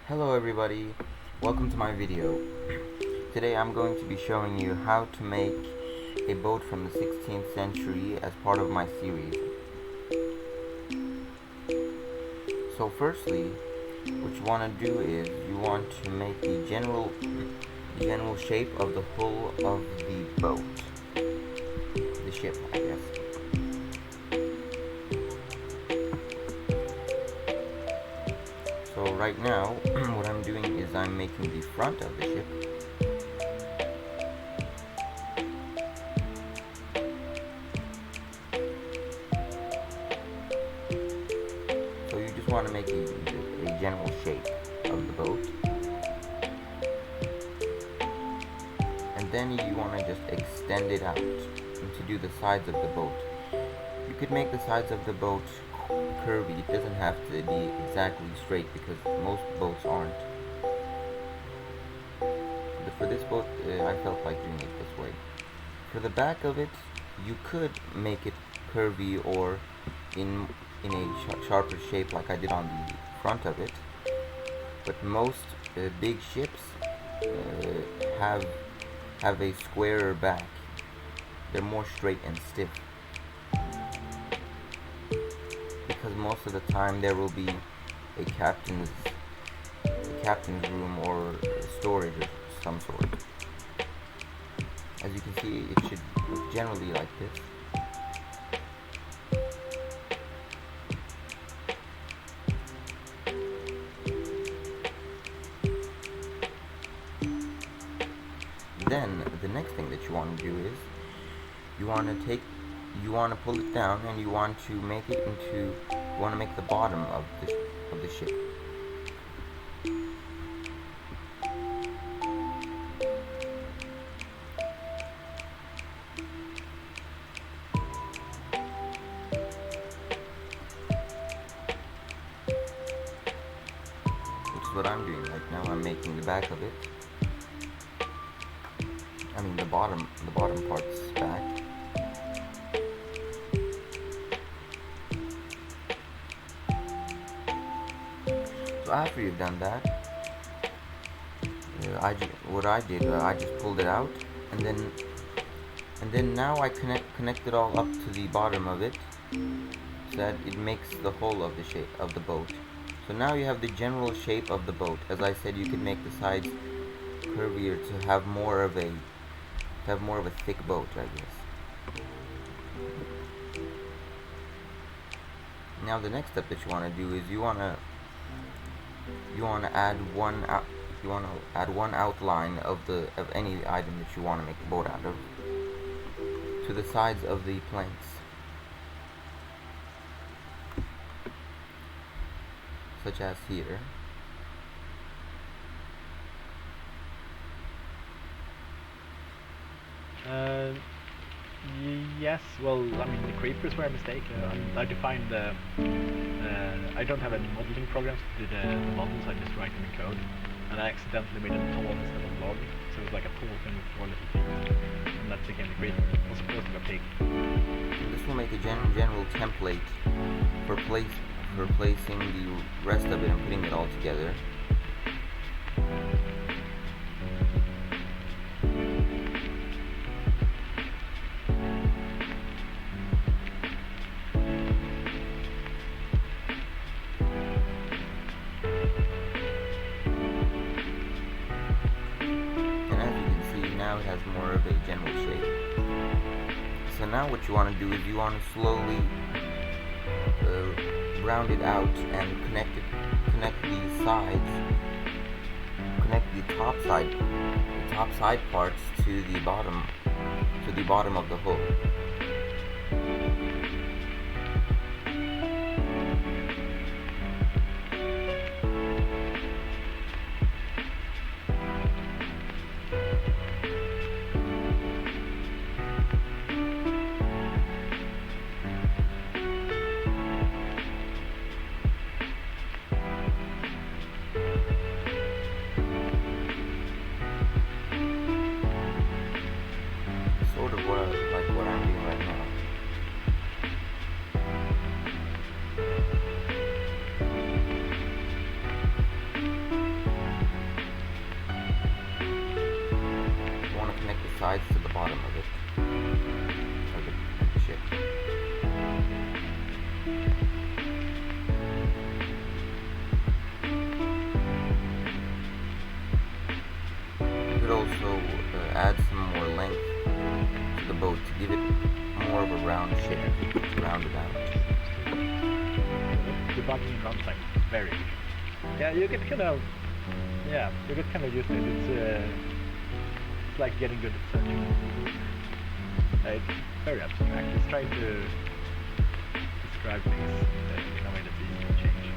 Hello everybody, welcome to my video. Today I'm going to be showing you how to make a boat from the 16th century as part of my series. So firstly, what you want to do is you want to make the general shape of the hull of the boat. The ship, I guess. So right now, what I'm doing is I'm making the front of the ship. So you just want to make a general shape of the boat. And then you want to just extend it out and to do the sides of the boat. You could make the sides of the boat curvy. It doesn't have to be exactly straight because most boats aren't. But for this boat, I felt like doing it this way. For the back of it, you could make it curvy or in a sharper shape like I did on the front of it. But most big ships have a squarer back. They're more straight and stiff. Because most of the time there will be a captain's room or storage of some sort. As you can see, it should look generally like this. Then the next thing that you want to do is you want to pull it down and you want to make the bottom of the ship. Which is what I'm doing right now. I'm making the back of it. I mean the bottom part's back. So after you've done that, I just pulled it out, and then now I connect it all up to the bottom of it, so that it makes the whole of the shape of the boat. So now you have the general shape of the boat. As I said, you could make the sides curvier to have more of a thick boat, I guess. Now the next step that you want to do is you want to add one outline of any item that you want to make the boat out of to the sides of the planks, such as here. Yes, well, I mean, the creepers were a mistake. I defined I don't have any modeling programs to do the models, I just write them in code. And I accidentally made a tall instead of log, so it was like a tall thing with 4 little feet. And that became the creeper. It was supposed to be a pig. This will make a general template for placing the rest of it and putting it all together. Now it has more of a general shape. So now what you want to do is you want to slowly round it out and connect the sides, connect the top side parts to the bottom of the hull. Sort of like what I'm doing sides to the bottom of it, of the ship. You could also add some more length to the boat to give it more of a round shape, to round it out. The bugging runtime, very good. Yeah, you get kind of, you get kind of used to it. It's like getting good at searching. It's very abstract. It's trying to describe things in a way that's easy to change.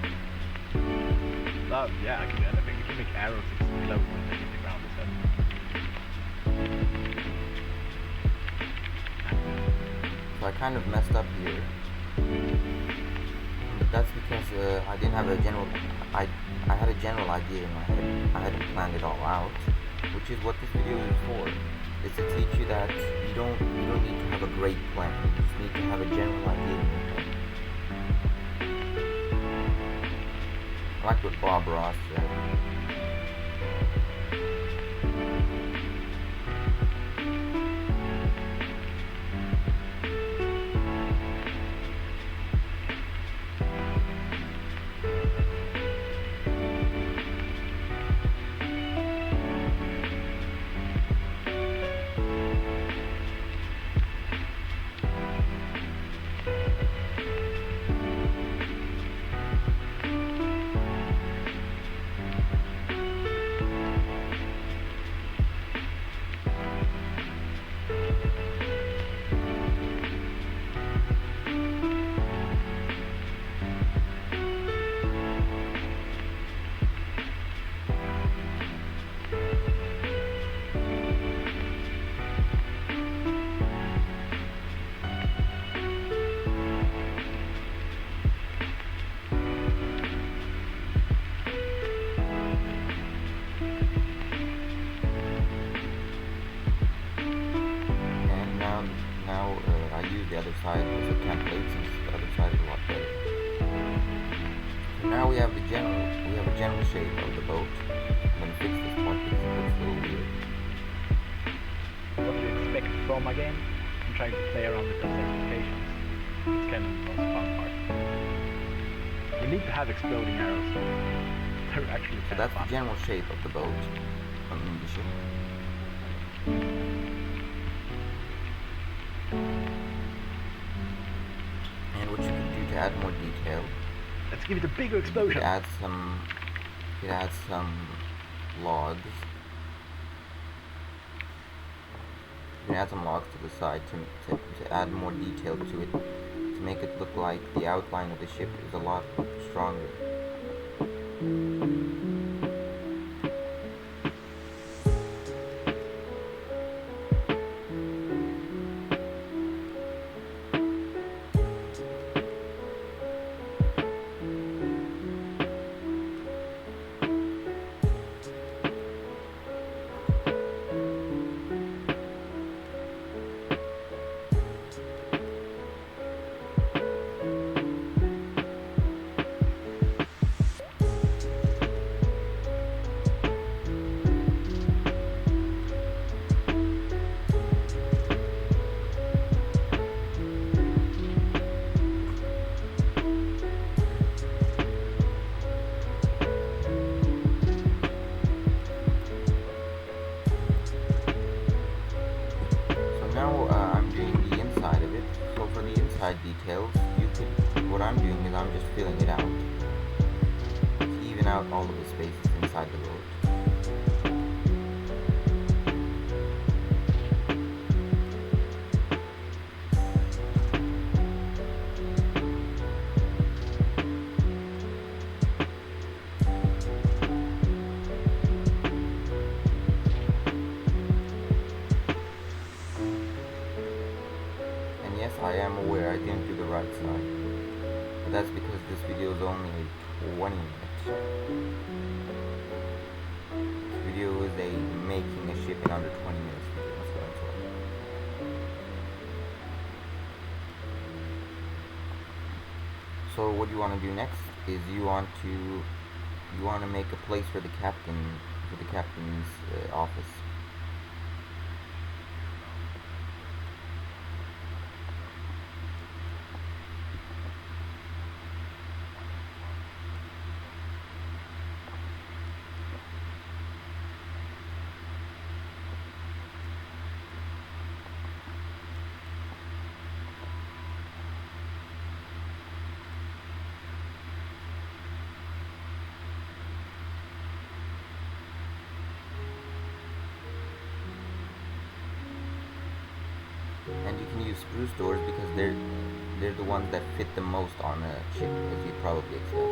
Yeah, I can do anything. You can make arrows explode when they hit the ground instead. So I kind of messed up here. But that's because I didn't have a general... I had a general idea in my head. I hadn't planned it all out, which is what this video is for. It's to teach you that you don't need to have a great plan. You just need to have a general idea in your head. I like what Bob Ross said. The other side as a template, since the other side is a lot better. So now we have a general shape of the boat. I'm gonna fix this part because it looks a little weird. What do you expect from a game? I'm trying to play around with those expectations. It's kind of the most fun part. We need to have exploding arrows. They're actually So that's the general shape of the boat on the ship. And what you can do to add more detail, let's give it a bigger explosion. You could add some logs. You can add some logs to the side to add more detail to it, to make it look like the outline of the ship is a lot stronger. Details, what I'm doing is I'm just filling it out to even out all of the spaces inside the boat. Yes, I am aware I didn't do the right side, but that's because this video is only 20 minutes. This video is a making a ship in under 20 minutes video, that's what I'm saying. So what you want to do next is you want to make a place for the captain's office. often use spruce doors because they're the ones that fit the most on a ship, as you probably expect.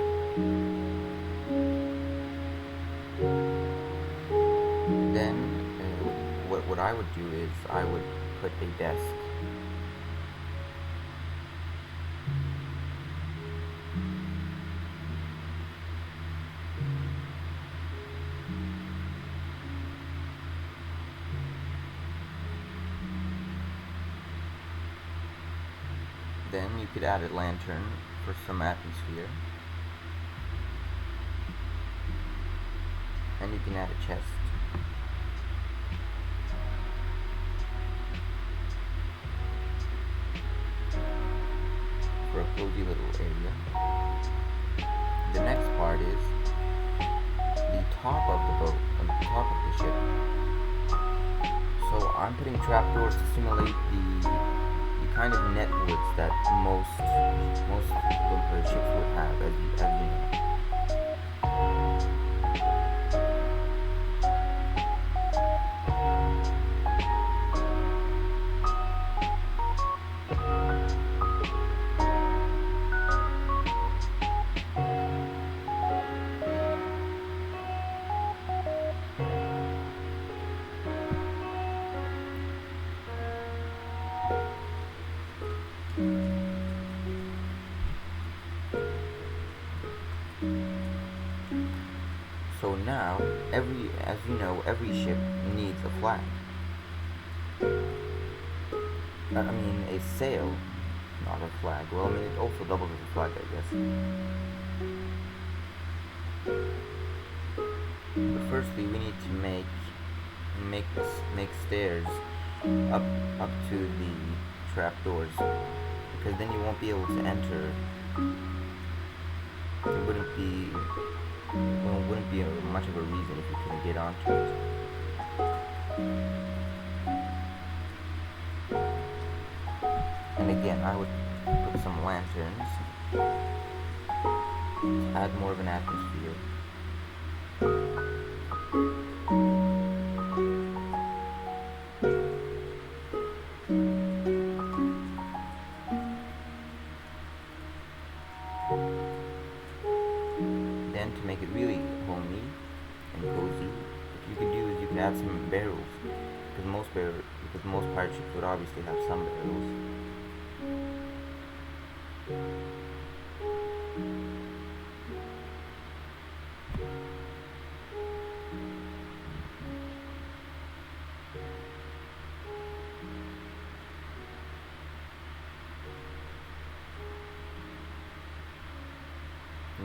Then, what I would do is I would put a desk. Then you could add a lantern for some atmosphere. And you can add a chest. For a cozy little area. The next part is the top of the boat, on the top of the ship. So I'm putting trapdoors to simulate the kind of netwoods that most ships would have, as you know. So now, as you know, every ship needs a flag. I mean, a sail, not a flag. Well, I mean, it also doubles as a flag, I guess. But firstly, we need to make stairs up to the trapdoors, because then you won't be able to enter. It wouldn't be much of a reason if you couldn't get onto it. And again, I would put some lanterns to add more of an atmosphere. Then, to make it really homey and cozy, what you could do is you could add some barrels, because most pirate ships would obviously have some barrels.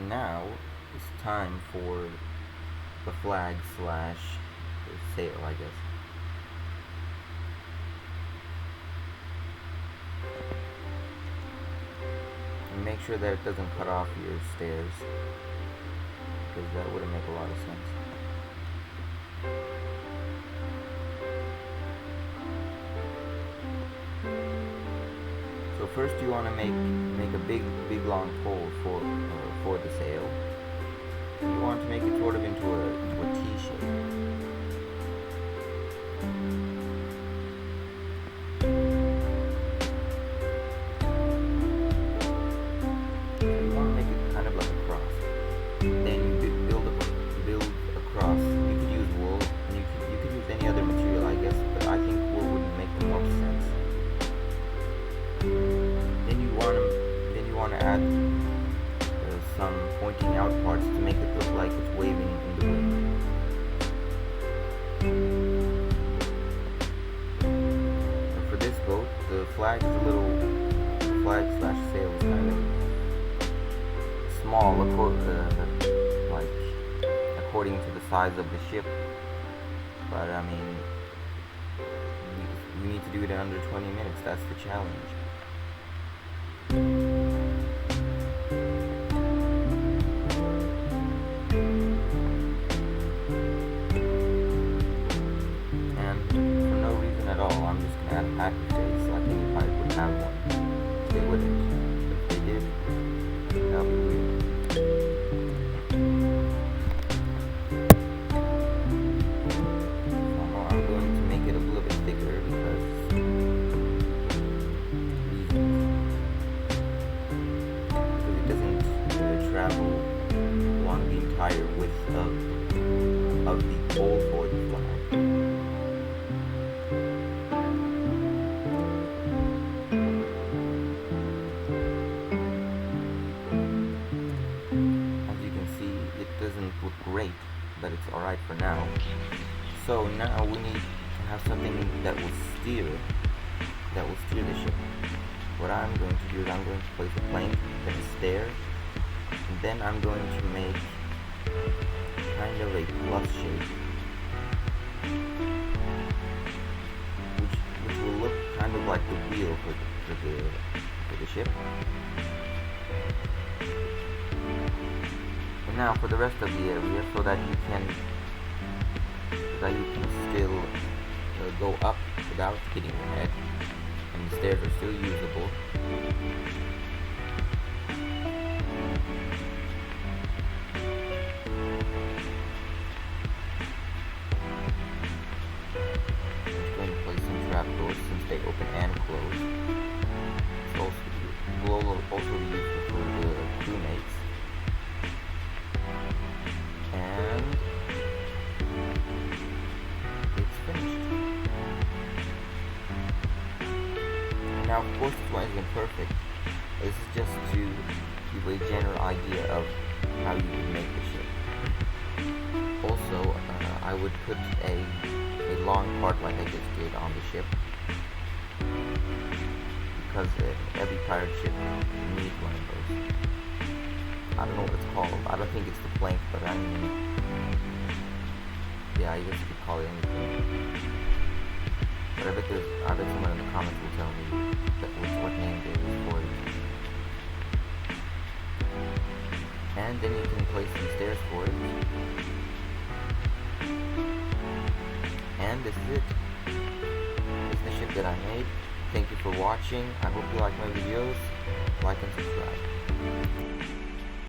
Now it's time for the flag slash sail, I guess. And make sure that it doesn't cut off your stairs, because that wouldn't make a lot of sense. So first you want to make a big long pole for the sail. You want to make it sort of into a T shape. So you want to make it kind of like a cross. Then you could build across. You could use wool, and you could use any other material, I guess, but I think wool would make the most sense. Then you want to add some pointing out parts to make it look like it's waving in the wind. And for this boat, the flag slash sail is kind of small, according to the size of the ship. But I mean, you need to do it in under 20 minutes. That's the challenge. I'm just gonna add a happy face like any pirate would have one. They wouldn't. If they did, that would be weird. I'm going to make it a little bit thicker because of the old 40 flag. As you can see, it doesn't look great, but it's alright for now. So now we need to have something that will steer the ship. What I'm going to do is I'm going to place a plank, then a stair, and then I'm going to make kind of a plus shape, which will look kind of like the wheel for the ship. And now for the rest of the area, so that you can still go up without hitting your head, and the stairs are still usable. I'm going to place some trapdoors since they open and close. It will also be useful for the crewmates. And it's finished. Now, of course, this one isn't perfect. This is just to give a general idea of how you would make the ship. Also, I would put a long part like I just did on the ship, because every pirate ship needs one of those. I don't know what it's called. I don't think it's the plank, but I mean, yeah, I guess you could call it anything. But I bet someone in the comments will tell me what name there is for it. And then you can place some stairs for it. And this is it. This is the ship that I made. Thank you for watching. I hope you like my videos. Like and subscribe.